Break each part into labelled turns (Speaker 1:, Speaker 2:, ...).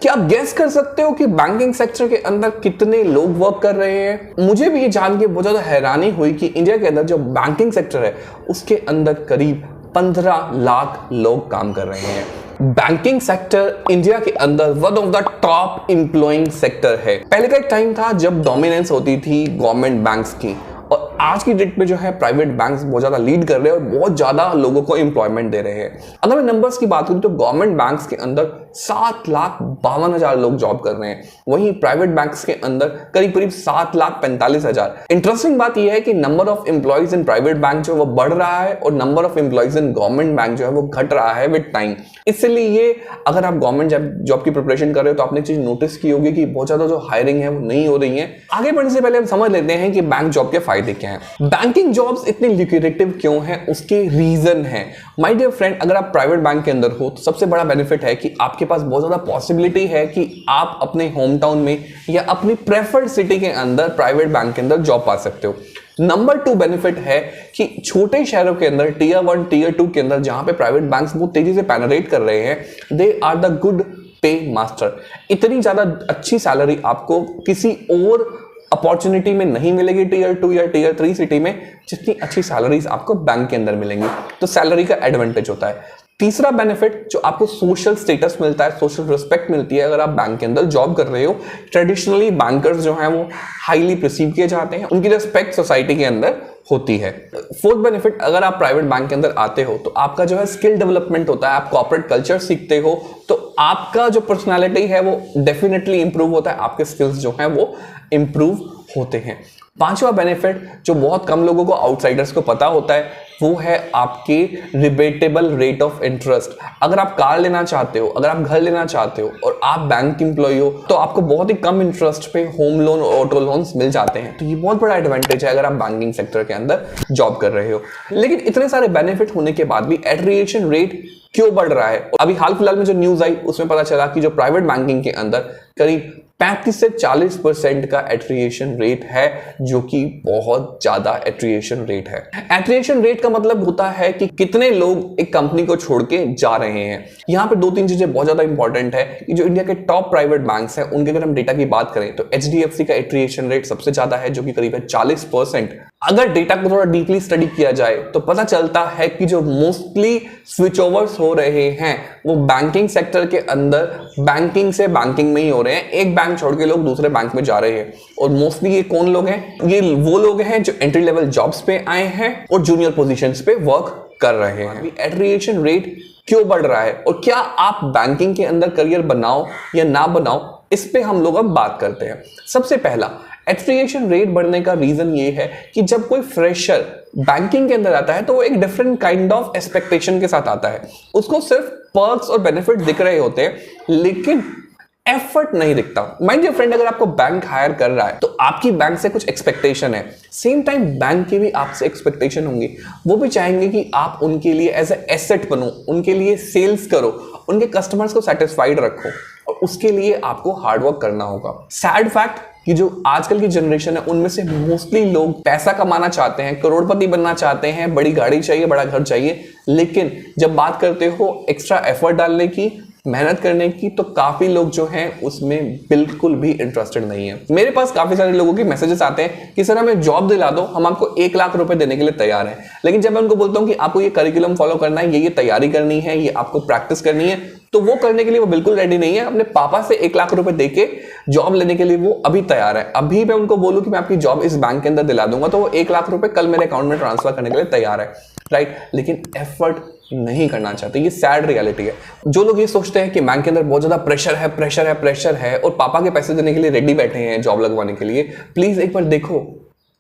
Speaker 1: क्या आप गेस कर सकते हो कि बैंकिंग सेक्टर के अंदर कितने लोग वर्क कर रहे हैं? मुझे भी ये जान के बहुत ज्यादा हैरानी हुई कि इंडिया के अंदर जो बैंकिंग सेक्टर है उसके अंदर करीब 15 लाख लोग काम कर रहे हैं। बैंकिंग सेक्टर इंडिया के अंदर one of the top employing sector है। पहले का एक टाइम था जब डोमिनेंस होती थी गवर्नमेंट बैंक्स की, और आज की डेट में जो है प्राइवेट बैंक्स बहुत ज्यादा लीड कर रहे हैं और बहुत ज्यादा लोगों को एम्प्लॉयमेंट दे रहे हैं। अगर मैं नंबर्स की बात करूं तो गवर्नमेंट बैंक्स के अंदर 7,52,000 लोग जॉब कर रहे हैं, वहीं प्राइवेट बैंक्स के अंदर करीब करीब 7,45,000। इंटरेस्टिंग बात यह है कि number of employees in private bank जो है वो बढ़ रहा है और number of employees in government bank जो है वो घट रहा है विद टाइम। इसलिए अगर आप गवर्नमेंट जॉब की प्रिपरेशन कर रहे हो तो आपने चीज नोटिस की होगी कि बहुत ज्यादा जो हायरिंग है वो नहीं हो रही है। आगे बढ़ने से पहले हम समझ लेते हैं कि बैंक जॉब के फायदे क्या हैं। बैंकिंग जॉब्स इतनी ल्यूक्रेटिव क्यों हैं, उसके रीजन है। माय डियर फ्रेंड, अगर आप प्राइवेट बैंक के अंदर हो तो सबसे बड़ा बेनिफिट है कि आपके पास बहुत ज्यादा पॉसिबिलिटी है कि आप अपने होम टाउन में या अपनी प्रेफर्ड सिटी के अंदर प्राइवेट बैंक के अंदर जॉब पा सकते हो। नंबर 2 बेनिफिट है कि छोटे शहरों के अंदर टियर 1 टियर 2 के अंदर जहां पे प्राइवेट बैंक्स बहुत तेजी से पेनिट्रेट कर रहे हैं, दे आर द गुड पे मास्टर। इतनी ज्यादा अच्छी सैलरी आपको किसी और अपॉर्चुनिटी में नहीं मिलेगी टियर 2 या टियर 3 सिटी में, जितनी अच्छी सैलरीज आपको बैंक के अंदर मिलेंगी। तो सैलरी का एडवांटेज होता है। तीसरा बेनिफिट जो आपको सोशल स्टेटस मिलता है, सोशल रिस्पेक्ट मिलती है अगर आप बैंक के अंदर जॉब कर रहे हो। ट्रेडिशनली बैंकर्स जो हैं वो हाईली प्रिसीव किए जाते हैं, उनकी रिस्पेक्ट सोसाइटी के अंदर होती है। फोर्थ बेनिफिट, अगर आप प्राइवेट बैंक के अंदर आते हो तो आपका जो है स्किल डेवलपमेंट होता है, आप कॉर्पोरेट कल्चर सीखते हो तो आपका जो पर्सनालिटी है वो डेफिनेटली इंप्रूव होता है, आपके स्किल्स जो हैं वो इंप्रूव होते हैं। पांचवा बेनिफिट जो बहुत कम लोगों को, आउटसाइडर्स को पता होता है, वो है आपके रिबेटेबल रेट ऑफ इंटरेस्ट। अगर आप कार लेना चाहते हो, अगर आप घर लेना चाहते हो और आप बैंक एम्प्लॉय हो तो आपको बहुत ही कम इंटरेस्ट पे होम लोन और ऑटो लोन्स मिल जाते हैं। तो ये बहुत बड़ा एडवांटेज है अगर आप बैंकिंग सेक्टर के अंदर जॉब कर रहे हो। लेकिन इतने सारे बेनिफिट होने के बाद भी एट्रिएशन रेट क्यों बढ़ रहा है? अभी हाल फिलहाल में जो न्यूज आई उसमें पता चला कि जो प्राइवेट बैंकिंग के अंदर करीब 35 से 40% का एट्रिएशन रेट है, जो कि बहुत ज्यादा एट्रिएशन रेट है। एट्रिएशन रेट का मतलब होता है कि कितने लोग एक कंपनी को छोड़ के जा रहे हैं। यहां पे 2-3 चीजें बहुत ज्यादा इंपॉर्टेंट है कि जो इंडिया के टॉप प्राइवेट बैंक्स हैं उनके अगर हम डेटा की बात करें तो एचडीएफसी का एट्रिएशन रेट सबसे ज्यादा है, जो कि करीब है 40%। अगर डेटा को थोड़ा डीपली स्टडी किया जाए तो पता चलता है कि जो मोस्टली स्विच ओवर्स हो रहे हैं वो बैंकिंग सेक्टर के अंदर बैंकिंग से बैंकिंग में ही हो रहे हैं। एक बैंक छोड़ के लोग दूसरे बैंक में जा रहे हैं। और मोस्टली ये कौन लोग हैं? ये वो लोग हैं जो एंट्री लेवल जॉब्स पे आए हैं और जूनियर पोजीशंस पे वर्क कर रहे हैं। एट्रिएशन रेट क्यों बढ़ रहा है और क्या आप बैंकिंग के अंदर करियर बनाओ या ना बनाओ, इस पे हम लोग अब बात करते हैं। सबसे पहला, एट्रिएशन रेट बढ़ने का रीजन ये है कि जब कोई फ्रेशर बैंकिंग के अंदर आता है तो वो एक डिफरेंट काइंड ऑफ एक्सपेक्टेशन के साथ आता है। उसको सिर्फ पर्क्स और बेनिफिट दिख रहे होते हैं लेकिन एफर्ट नहीं दिखता। माइंड योर फ्रेंड, अगर आपको बैंक हायर कर रहा है तो आपकी बैंक से कुछ एक्सपेक्टेशन है, सेम टाइम बैंक की भी आपसे एक्सपेक्टेशन होंगी। वो भी चाहेंगे कि आप उनके लिए एज ए एसेट बनो, उनके लिए सेल्स करो, उनके कस्टमर्स को सेटिस्फाइड रखो, और उसके लिए आपको हार्डवर्क करना होगा। सैड फैक्ट कि जो आजकल की जनरेशन है उनमें से मोस्टली लोग पैसा कमाना चाहते हैं, करोड़पति बनना चाहते हैं, बड़ी गाड़ी चाहिए, बड़ा घर चाहिए, लेकिन जब बात करते हो एक्स्ट्रा एफर्ट डालने की, मेहनत करने की, तो काफी लोग जो हैं उसमें बिल्कुल भी इंटरेस्टेड नहीं है। मेरे पास काफी सारे लोगों के मैसेजेस आते हैं कि सर हमें जॉब दिला दो, हम आपको 1 लाख रुपए देने के लिए तैयार हैं। लेकिन जब मैं उनको बोलता हूं कि आपको ये करिकुलम फॉलो करना है, ये तैयारी करनी है, ये आपको प्रैक्टिस करनी है, तो वो करने के लिए वो बिल्कुल रेडी नहीं है। अपने पापा से 1 लाख रुपए देके जॉब लेने के लिए वो अभी तैयार है। अभी मैं उनको बोलूं कि मैं आपकी जॉब इस बैंक के अंदर दिला दूंगा तो वो 1 लाख रुपए कल मेरे अकाउंट में ट्रांसफर करने के लिए तैयार है, राइट? लेकिन एफर्ट नहीं करना चाहते। ये सैड रियलिटी है। जो लोग ये सोचते हैं कि बैंक के अंदर बहुत ज्यादा प्रेशर है और पापा के पैसे देने के लिए रेडी बैठे हैं जॉब लगवाने के लिए, प्लीज एक बार देखो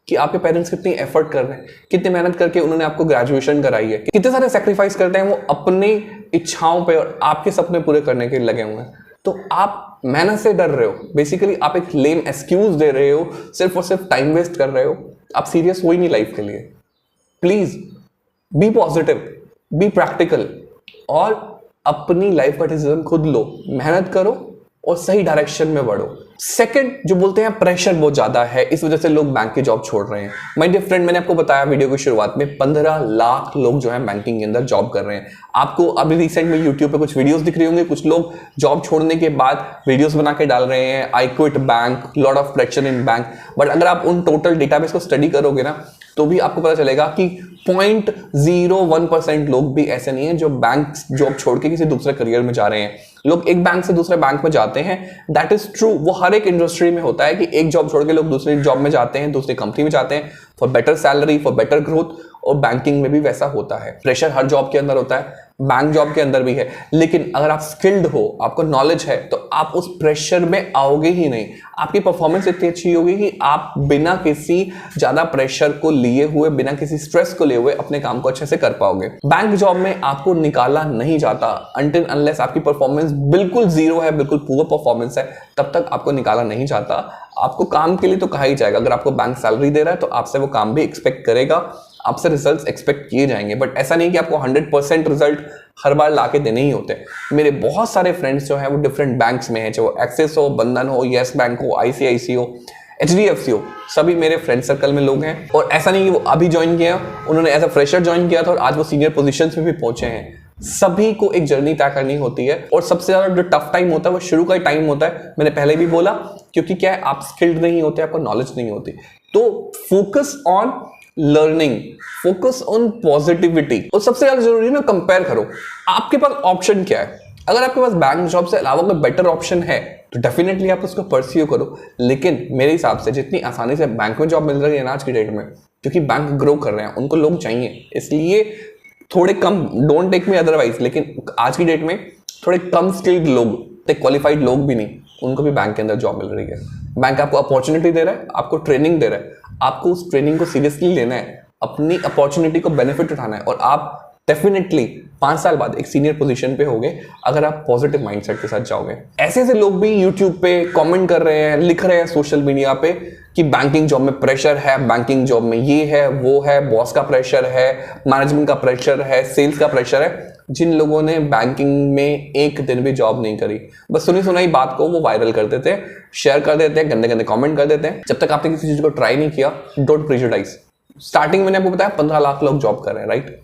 Speaker 1: कि आपके पेरेंट्स कितनी एफर्ट कर रहे हैं, कितनी मेहनत करके उन्होंने आपको ग्रेजुएशन कराई है, कितने सारे सेक्रीफाइस करते हैं वो अपनी इच्छाओं पे और आपके सपने पूरे करने के लिए लगे हुए हैं। तो आप मेहनत से डर रहे हो, बेसिकली आप एक लेम एक्सक्यूज दे रहे हो, सिर्फ और सिर्फ टाइम वेस्ट कर रहे हो। आप सीरियस हो ही नहीं लाइफ के लिए। Please be positive, be practical और अपनी लाइफ का डिसीजन खुद लो, मेहनत करो और सही डायरेक्शन में बढ़ो। सेकंड जो बोलते हैं प्रेशर बहुत ज्यादा है, इस वजह से लोग बैंक की जॉब छोड़ रहे हैं। माय डियर फ्रेंड, मैंने आपको बताया वीडियो की शुरुआत में 15 लाख लोग जो है बैंकिंग के अंदर जॉब कर रहे हैं। आपको अभी रिसेंट में यूट्यूब पे कुछ वीडियोस दिख रही होंगे, कुछ लोग जॉब छोड़ने के बाद वीडियोस बना के डाल रहे हैं, I quit bank, lot of pressure in bank. But अगर आप उन टोटल डेटाबेस को स्टडी करोगे ना, तो भी आपको पता चलेगा कि 0.01% लोग भी ऐसे नहीं है जो बैंक जॉब छोड़ के किसी दूसरे करियर में जा रहे हैं। लोग एक बैंक से दूसरे बैंक में जाते हैं, दैट इज ट्रू। वो हर एक इंडस्ट्री में होता है कि एक जॉब छोड़ के लोग दूसरी जॉब में जाते हैं, दूसरी कंपनी में जाते हैं for better salary, for better growth. और बैंकिंग में भी वैसा होता है। प्रेशर हर जॉब के अंदर होता है, बैंक जॉब के अंदर भी है। लेकिन अगर आप स्किल्ड हो, आपको नॉलेज है, तो आप उस प्रेशर में आओगे ही नहीं। आपकी परफॉर्मेंस इतनी अच्छी होगी कि आप बिना किसी ज्यादा प्रेशर को लिए हुए, बिना किसी स्ट्रेस को लिए हुए अपने काम को अच्छे से कर पाओगे। बैंक जॉब में आपको निकाला नहीं जाता अनटिल अनलेस आपकी परफॉर्मेंस बिल्कुल जीरो है, बिल्कुल पुअर परफॉर्मेंस है, तब तक आपको निकाला नहीं जाता। आपको काम के लिए तो कहा ही जाएगा। अगर आपको बैंक सैलरी दे रहा है तो आपसे वो काम भी एक्सपेक्ट करेगा, आपसे रिजल्ट्स एक्सपेक्ट किए जाएंगे। बट ऐसा नहीं कि आपको 100% रिजल्ट हर बार लाके देने ही होते। मेरे बहुत सारे फ्रेंड्स जो हैं वो डिफरेंट बैंक्स में हैं, चाहे वो एक्सिस हो, बंधन हो, येस बैंक हो, ICICI हो, HDFC हो, सभी मेरे फ्रेंड सर्कल में लोग हैं। और ऐसा नहीं कि वो अभी ज्वाइन किया, उन्होंने एज अ फ्रेशर ज्वाइन किया था और आज वो सीनियर पोजीशंस में भी पहुंचे हैं। सभी को एक जर्नी तय करनी होती है और सबसे ज्यादा जो टफ टाइम होता है वो शुरू का ही टाइम होता है। मैंने पहले भी बोला, क्योंकि क्या है, आप स्किल्ड नहीं होते, आपको नॉलेज नहीं होती। तो focus on learning, focus on positivity. और सबसे ज्यादा जरूरी है कंपेयर करो, आपके पास ऑप्शन क्या है। अगर आपके पास बैंक जॉब से अलावा कोई बेटर ऑप्शन है तो डेफिनेटली आप उसको परस्यू करो। लेकिन मेरे हिसाब से जितनी आसानी से बैंक में जॉब मिल रही है ना आज की डेट में, क्योंकि बैंक ग्रो कर रहे हैं, उनको लोग चाहिए, इसलिए थोड़े कम, डोंट टेक मी अदरवाइज, लेकिन आज की डेट में थोड़े कम स्किल्ड लोग, क्वालिफाइड लोग भी नहीं, उनको भी बैंक के अंदर जॉब मिल रही है। बैंक आपको अपॉर्चुनिटी दे रहा है, आपको ट्रेनिंग दे रहा है, आपको उस ट्रेनिंग को सीरियसली लेना है, अपनी अपॉर्चुनिटी को बेनिफिट उठाना है और आप डेफिनेटली 5 साल बाद एक सीनियर पोजीशन पे होगे अगर आप पॉजिटिव माइंडसेट के साथ जाओगे। ऐसे ऐसे लोग भी यूट्यूब पे कमेंट कर रहे हैं, लिख रहे हैं सोशल मीडिया पे कि बैंकिंग जॉब में प्रेशर है, बैंकिंग जॉब में ये है, वो है, बॉस का प्रेशर है, मैनेजमेंट का प्रेशर है, सेल्स का प्रेशर है। जिन लोगों ने बैंकिंग में एक दिन भी जॉब नहीं करी, बस सुनी सुनाई बात को वो वायरल कर देते हैं, शेयर कर देते हैं, गंदे गंदे कमेंट कर देते हैं। जब तक आपने किसी चीज को ट्राई नहीं किया, डोंट प्रेजुडाइज। स्टार्टिंग मैंने आपको बताया 15 लाख लोग जॉब कर रहे हैं, राइट?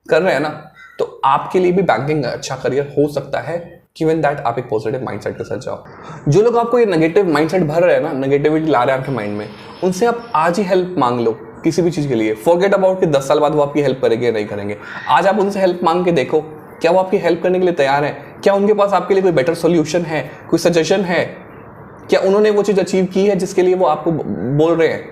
Speaker 1: कर रहे हैं ना, तो आपके लिए भी बैंकिंग अच्छा करियर हो सकता है, गिवन दैट आप एक पॉजिटिव माइंडसेट के साथ जाओ। जो लोग आपको ये नेगेटिव माइंडसेट भर रहे हैं ना, नेगेटिविटी ला रहे हैं आपके माइंड में, उनसे आप आज ही हेल्प मांग लो किसी भी चीज के लिए। फॉरगेट अबाउट कि 10 साल बाद वो आपकी हेल्प करेंगे या नहीं करेंगे। आज आप उनसे हेल्प मांग के देखो, क्या वो आपकी हेल्प करने के लिए तैयार है? क्या उनके पास आपके लिए कोई बेटर सोल्यूशन है, कोई सजेशन है? क्या उन्होंने वो चीज अचीव की है जिसके लिए वो आपको बोल रहे हैं?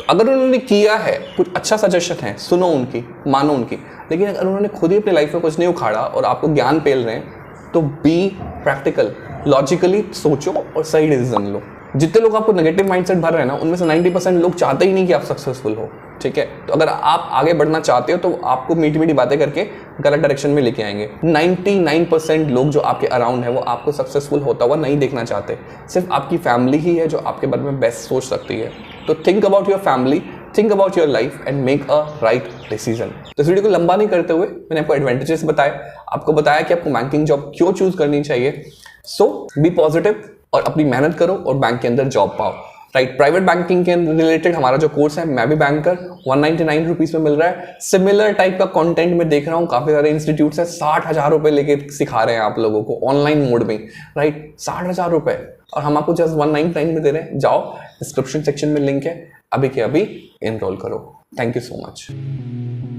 Speaker 1: अगर उन्होंने किया है, कुछ अच्छा सजेशन है, सुनो उनकी, मानो उनकी। लेकिन अगर उन्होंने खुद ही अपनी लाइफ में कुछ नहीं उखाड़ा और आपको ज्ञान पेल रहे हैं, तो बी प्रैक्टिकल, लॉजिकली सोचो और सही डिसीजन लो। जितने लोग आपको नेगेटिव माइंडसेट भर रहे हैं ना, उनमें से 90% लोग चाहते ही नहीं कि आप सक्सेसफुल हो, ठीक है? तो अगर आप आगे बढ़ना चाहते हो तो आपको मीठी मीठी बातें करके गलत डायरेक्शन में लेके आएंगे। 99% लोग जो आपके अराउंड है वो आपको सक्सेसफुल होता हुआ नहीं देखना चाहते। सिर्फ आपकी फैमिली ही है जो आपके बारे में बेस्ट सोच सकती है। तो think about your family, think about your life and make a right decision. तो इस वीडियो को लंबा नहीं करते हुए मैंने आपको एडवांटेजेस बताए, आपको बताया कि आपको बैंकिंग जॉब क्यों चूज करनी चाहिए। सो बी पॉजिटिव और अपनी मेहनत करो और बैंक के अंदर जॉब पाओ, राइट? प्राइवेट बैंकिंग के रिलेटेड हमारा जो कोर्स है, मैं भी बैंकर, 199 रुपीज में मिल रहा है। सिमिलर टाइप का कंटेंट मैं देख रहा हूँ, काफी सारे इंस्टीट्यूट्स है 60,000 रुपए लेके सिखा रहे हैं आप लोगों को ऑनलाइन मोड में, राइट? 60,000 रुपए और हम आपको जस्ट 199 में दे रहे हैं। जाओ, डिस्क्रिप्शन सेक्शन में लिंक है, अभी के अभी एनरोल करो। Thank you so much.